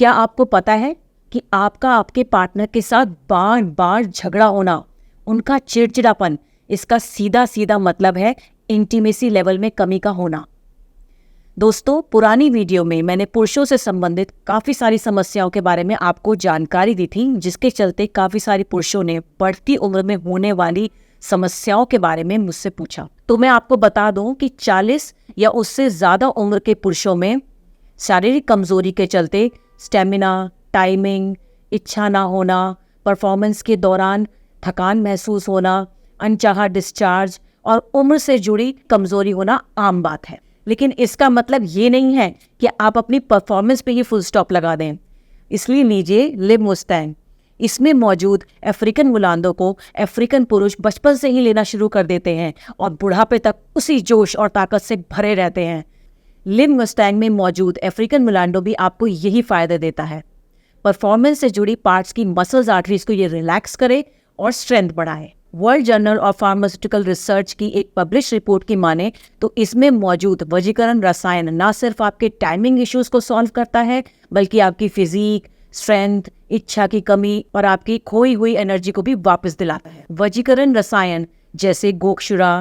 क्या आपको पता है कि आपका आपके पार्टनर के साथ बार बार झगड़ा होना, उनका चिड़चिड़ापन, इसका सीधा सीधा मतलब है इंटीमेसी लेवल में कमी का होना। दोस्तों, पुरानी वीडियो में मैंने पुरुषों से संबंधित काफ़ी सारी समस्याओं के बारे में आपको जानकारी दी थी, जिसके चलते काफ़ी सारे पुरुषों ने बढ़ती उम्र में होने वाली समस्याओं के बारे में मुझसे पूछा। तो मैं आपको बता दूं कि 40 या उससे ज़्यादा उम्र के पुरुषों में शारीरिक कमजोरी के चलते स्टेमिना, टाइमिंग, इच्छा ना होना, परफॉर्मेंस के दौरान थकान महसूस होना, अनचाहा डिस्चार्ज और उम्र से जुड़ी कमजोरी होना आम बात है। लेकिन इसका मतलब ये नहीं है कि आप अपनी परफॉर्मेंस पे ही फुल स्टॉप लगा दें। इसलिए लीजिए लिव मुस्टैंग। इसमें मौजूद अफ्रीकन मुलांदों को अफ्रीकन पुरुष बचपन से ही लेना शुरू कर देते हैं और बुढ़ापे तक उसी जोश और ताकत से भरे रहते हैं। लिव मुस्टैंग में मौजूद अफ्रीकन मुलांडो भी आपको यही फायदा देता है। परफॉर्मेंस से जुड़ी पार्ट्स की मसल्स आर्टरीज को ये रिलैक्स करे और स्ट्रेंथ बढ़ाए। World journal of pharmaceutical research की एक पब्लिश रिपोर्ट की माने तो इसमें मौजूद वजीकरण रसायन न सिर्फ आपके टाइमिंग इश्यूज को सॉल्व करता है, बल्कि आपकी फिजिक, स्ट्रेंथ, इच्छा की कमी और आपकी खोई हुई एनर्जी को भी वापस दिलाता है। वजीकरण रसायन जैसे गोक्षुरा,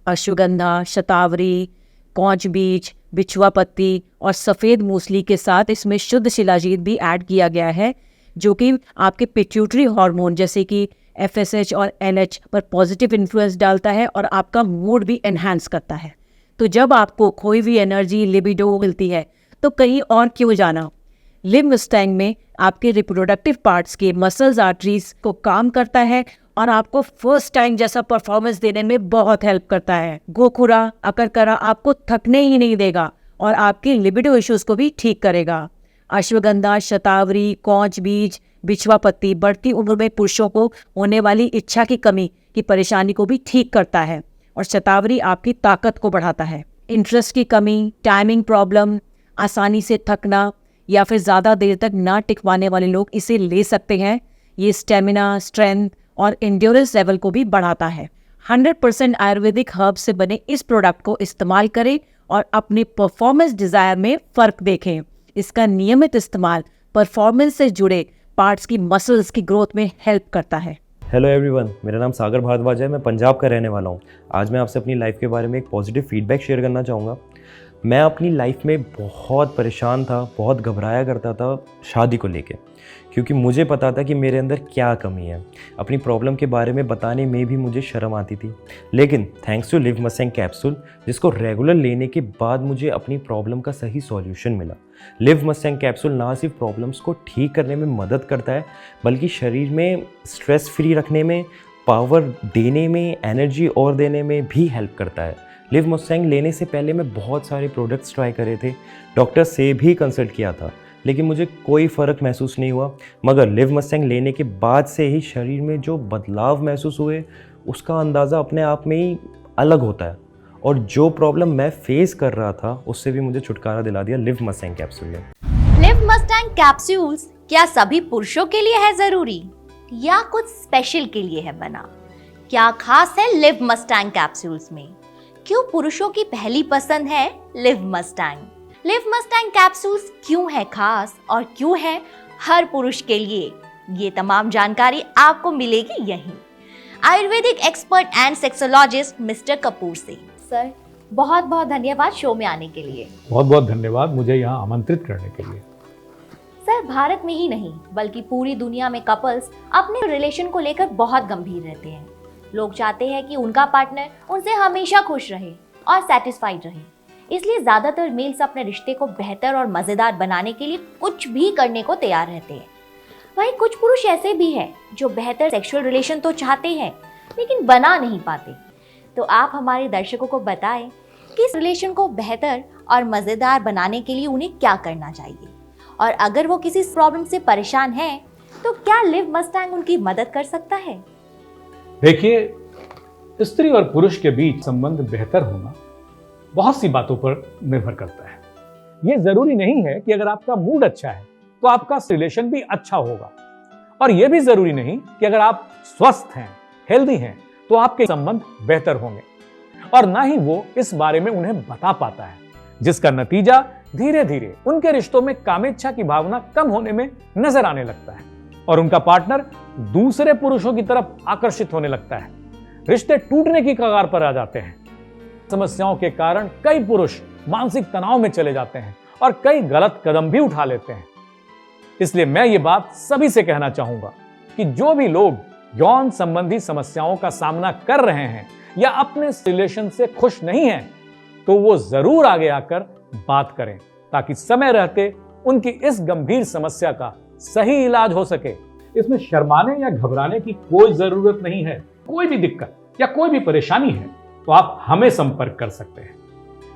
अश्वगंधा, शतावरी, कौच बीज, बिछुआ पत्ती और सफ़ेद मूसली के साथ इसमें शुद्ध शिलाजीत भी ऐड किया गया है, जो कि आपके पिट्यूटरी हार्मोन जैसे कि FSH और NH पर पॉजिटिव इन्फ्लुएंस डालता है और आपका मूड भी एनहांस करता है। तो जब आपको खोई हुई एनर्जी, लिबिडो मिलती है तो कहीं और क्यों जाना। लिव मुस्टैंग में आपके रिप्रोडक्टिव पार्ट्स के मसल्स आर्टरीज को काम करता है और आपको फर्स्ट टाइम जैसा परफॉर्मेंस देने में बहुत हेल्प करता है। गोखुरा, अकरकरा आपको थकने ही नहीं देगा और आपके लिबिडो इश्यूज को भी ठीक करेगा। अश्वगंधा, शतावरी, कौच बीज, बिछवा पत्ती बढ़ती उम्र में पुरुषों को होने वाली इच्छा की कमी की परेशानी को भी ठीक करता है और शतावरी आपकी ताकत को बढ़ाता है। इंटरेस्ट की कमी, टाइमिंग प्रॉब्लम, आसानी से थकना या फिर ज़्यादा देर तक ना टिक पाने वाले लोग इसे ले सकते हैं। ये स्टेमिना, स्ट्रेंथ और एंड्योरेंस लेवल को भी बढ़ाता है। 100% आयुर्वेदिक हर्ब से बने इस प्रोडक्ट को इस्तेमाल करें और अपनी परफॉर्मेंस डिज़ायर में फ़र्क देखें। इसका नियमित इस्तेमाल परफॉर्मेंस से जुड़े पार्ट्स की मसल्स की ग्रोथ में हेल्प करता है। हेलो एवरीवन, मेरा नाम सागर भारद्वाज है। मैं पंजाब का रहने वाला हूँ। आज मैं आपसे अपनी लाइफ के बारे में एक पॉजिटिव फीडबैक शेयर करना चाहूँगा। मैं अपनी लाइफ में बहुत परेशान था, बहुत घबराया करता था शादी को लेके, क्योंकि मुझे पता था कि मेरे अंदर क्या कमी है। अपनी प्रॉब्लम के बारे में बताने में भी मुझे शर्म आती थी। लेकिन thanks to Liv Mustang capsule, जिसको रेगुलर लेने के बाद मुझे अपनी प्रॉब्लम का सही सॉल्यूशन मिला। लिव मुस्टैंग कैप्सूल ना सिर्फ प्रॉब्लम्स को ठीक करने में मदद करता है, बल्कि शरीर में स्ट्रेस फ्री रखने में, पावर देने में, एनर्जी और देने में भी हेल्प करता है। लिव मुस्टैंग लेने से पहले मैं बहुत सारे प्रोडक्ट्स ट्राई करे थे, डॉक्टर से भी कंसल्ट किया था, लेकिन मुझे कोई फ़र्क महसूस नहीं हुआ। मगर लिव मुस्टैंग लेने के बाद से ही शरीर में जो बदलाव महसूस हुए, उसका अंदाज़ा अपने आप में ही अलग होता है। और जो प्रॉब्लम मैं फेस कर रहा था, उससे भी मुझे छुटकारा दिला दिया लिव मुस्टैंग कैप्सूल ने। लिव मुस्टैंग कैप्सूल्स क्या सभी पुरुषों के लिए है जरूरी या कुछ स्पेशल के लिए है बना? क्या खास है लिव मुस्टैंग कैप्सूल्स में? क्यों पुरुषों की पहली पसंद है live Mustang? Live Mustang capsules क्यों है खास और क्यों है हर पुरुष के लिए? ये तमाम जानकारी आपको मिलेगी यहीं Ayurvedic expert and sexologist mister Kapoor से। सर, बहुत बहुत धन्यवाद शो में आने के लिए। बहुत बहुत धन्यवाद मुझे यहाँ आमंत्रित करने के लिए। सर, भारत में ही नहीं बल्कि पूरी दुनिया में कपल्स अपने रिलेशन को लेकर बहुत गंभीर रहते हैं। लोग चाहते हैं कि उनका पार्टनर उनसे हमेशा खुश रहे और सेटिस्फाइड रहे। इसलिए ज्यादातर मेल्स अपने रिश्ते को बेहतर और मजेदार बनाने के लिए कुछ भी करने को तैयार रहते हैं। वहीं कुछ पुरुष ऐसे भी हैं जो बेहतर सेक्सुअल रिलेशन तो चाहते हैं लेकिन बना नहीं पाते। तो आप हमारे दर्शकों को बताएं कि इस रिलेशन को बेहतर और मजेदार बनाने के लिए उन्हें क्या करना चाहिए, और अगर वो किसी प्रॉब्लम से परेशान हैं तो क्या लिव मुस्टैंग उनकी मदद कर सकता है? देखिए, स्त्री और पुरुष के बीच संबंध बेहतर होना बहुत सी बातों पर निर्भर करता है। यह जरूरी नहीं है कि अगर आपका मूड अच्छा है तो आपका रिलेशन भी अच्छा होगा, और यह भी जरूरी नहीं कि अगर आप स्वस्थ हैं, हेल्दी हैं, तो आपके संबंध बेहतर होंगे, और ना ही वो इस बारे में उन्हें बता पाता है, जिसका नतीजा धीरे धीरे उनके रिश्तों में कामेच्छा की भावना कम होने में नजर आने लगता है और उनका पार्टनर दूसरे पुरुषों की तरफ आकर्षित होने लगता है। रिश्ते टूटने की कगार पर आ जाते हैं। समस्याओं के कारण कई पुरुष मानसिक तनाव में चले जाते हैं और कई गलत कदम भी उठा लेते हैं। इसलिए मैं ये बात सभी से कहना चाहूंगा कि जो भी लोग यौन संबंधी समस्याओं का सामना कर रहे हैं या अपने रिलेशन से खुश नहीं हैं, तो वो जरूर आगे आकर बात करें ताकि समय रहते उनकी इस गंभीर समस्या का सही इलाज हो सके। इसमें शर्माने या घबराने की कोई जरूरत नहीं है। कोई भी दिक्कत या कोई भी परेशानी है तो आप हमें संपर्क कर सकते हैं।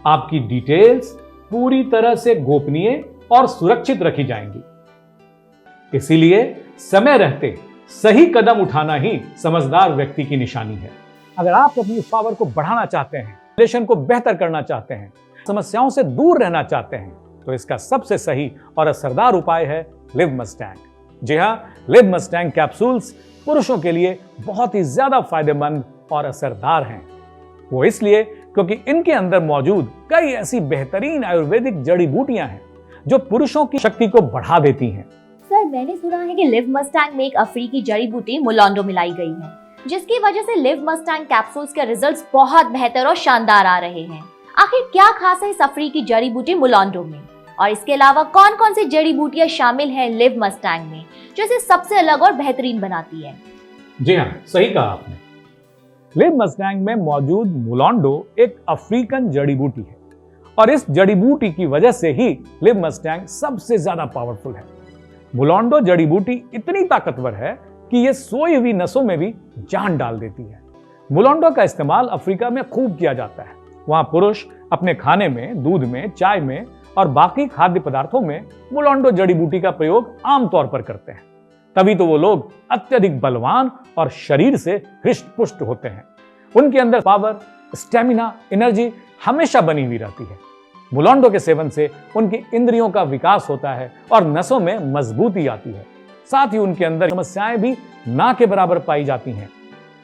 आपकी डिटेल्स पूरी तरह से गोपनीय और सुरक्षित रखी जाएंगी। इसीलिए समय रहते सही कदम उठाना ही समझदार व्यक्ति की निशानी है। अगर आप अपनी पावर को बढ़ाना चाहते हैं, रिलेशन को बेहतर करना चाहते हैं, समस्याओं से दूर रहना चाहते हैं, तो इसका सबसे सही और असरदार उपाय है लिव मस्टैंग। जी हाँ, लिव मस्टैंग कैप्सूल्स पुरुषों के लिए बहुत ही ज्यादा फायदेमंद और असरदार हैं। वो इसलिए क्योंकि इनके अंदर मौजूद कई ऐसी बेहतरीन आयुर्वेदिक जड़ी बूटियां हैं जो पुरुषों की शक्ति को बढ़ा देती हैं। सर, मैंने सुना है कि लिव मस्टैंग में एक अफ्रीकी जड़ी बूटी मुलांडो मिलाई गई है, जिसकी वजह से लिव मस्टैंग कैप्सूल्स के रिजल्ट्स बहुत बेहतर और शानदार आ रहे हैं। आखिर क्या खास है इस अफ्रीकी जड़ी बूटी मुलांडो में, और इसके अलावा कौन कौन सी जड़ी बूटियां शामिल हैं लिव मस्टैंग में जो इसे सबसे अलग और बेहतरीन बनाती है? जी हाँ, सही कहा आपने। लिव मस्टैंग में मौजूद मुलांडो एक अफ्रीकन जड़ी बूटी है और इस जड़ी बूटी की वजह से ही लिव मस्टैंग सबसे ज्यादा पावरफुल है। मुलांडो जड़ी बूटी इतनी ताकतवर है कि ये सोई हुई नसों में भी जान डाल देती है। मुलांडो का इस्तेमाल अफ्रीका में खूब किया जाता है। वहां पुरुष अपने खाने में, दूध में, चाय में और बाकी खाद्य पदार्थों में मुलांडो जड़ी बूटी का प्रयोग आमतौर पर करते हैं। तभी तो वो लोग अत्यधिक बलवान और शरीर से हृष्ट पुष्ट होते हैं। उनके अंदर पावर, स्टेमिना, एनर्जी हमेशा बनी हुई रहती है। मुलांडो के सेवन से उनकी इंद्रियों का विकास होता है और नसों में मजबूती आती है। साथ ही उनके अंदर समस्याएं भी ना के बराबर पाई जाती हैं।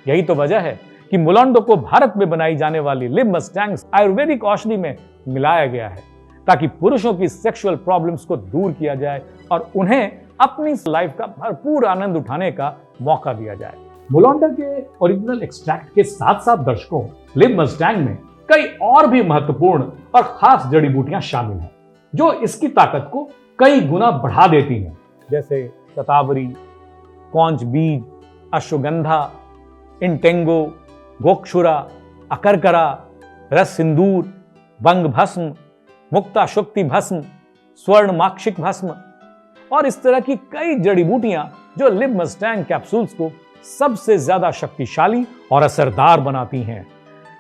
यही तो वजह है कि मुलांडो को भारत में बनाई जाने वाली लिव मस्टैंग आयुर्वेदिक औषधि में मिलाया गया है ताकि पुरुषों की सेक्सुअल प्रॉब्लम्स को दूर किया जाए और उन्हें अपनी लाइफ का भरपूर आनंद उठाने का मौका दिया जाए। मुलांडो के ओरिजिनल एक्सट्रैक्ट के साथ साथ दर्शकों, लिव मस्टैंग में कई और भी महत्वपूर्ण और खास जड़ी बूटियां शामिल हैं जो इसकी ताकत को कई गुना बढ़ा देती हैं, जैसे शतावरी, कौंच बीज, अश्वगंधा, इंटेंगो, गोक्षुरा, अकरकरा, रस सिंदूर, बंग भस्म, मुक्ता शुक्ति भस्म, स्वर्ण माक्षिक भस्म और इस तरह की कई जड़ी बूटियां जो लिव मस्टैंग कैप्सूल्स को सबसे ज्यादा शक्तिशाली और असरदार बनाती हैं।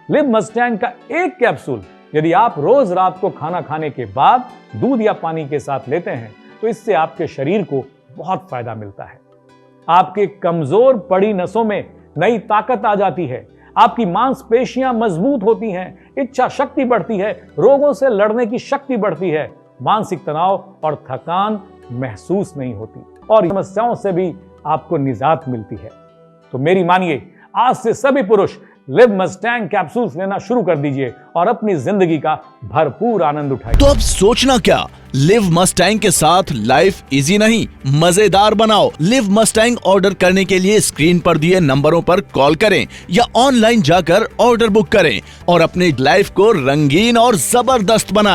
लिव मस्टैंग का एक कैप्सूल यदि आप रोज रात को खाना खाने के बाद दूध या पानी के साथ लेते हैं तो इससे आपके शरीर को बहुत फायदा मिलता है। आपके कमजोर पड़ी नसों में नई ताकत आ जाती है, आपकी मांसपेशियां मजबूत होती हैं, इच्छा शक्ति बढ़ती है, रोगों से लड़ने की शक्ति बढ़ती है, मानसिक तनाव और थकान महसूस नहीं होती और समस्याओं से भी आपको निजात मिलती है। तो मेरी मानिए, आज से सभी पुरुष लिव मस्टैंग कैप्सूल्स लेना शुरू कर दीजिए और अपनी जिंदगी का भरपूर आनंद उठाइए। तो अब सोचना क्या, लिव मस्टैंग के साथ लाइफ इजी नहीं, मजेदार बनाओ। लिव मस्टैंग ऑर्डर करने के लिए स्क्रीन पर दिए नंबरों पर कॉल करें या ऑनलाइन जाकर ऑर्डर बुक करें और अपनी लाइफ को रंगीन और जबरदस्त बनाएं।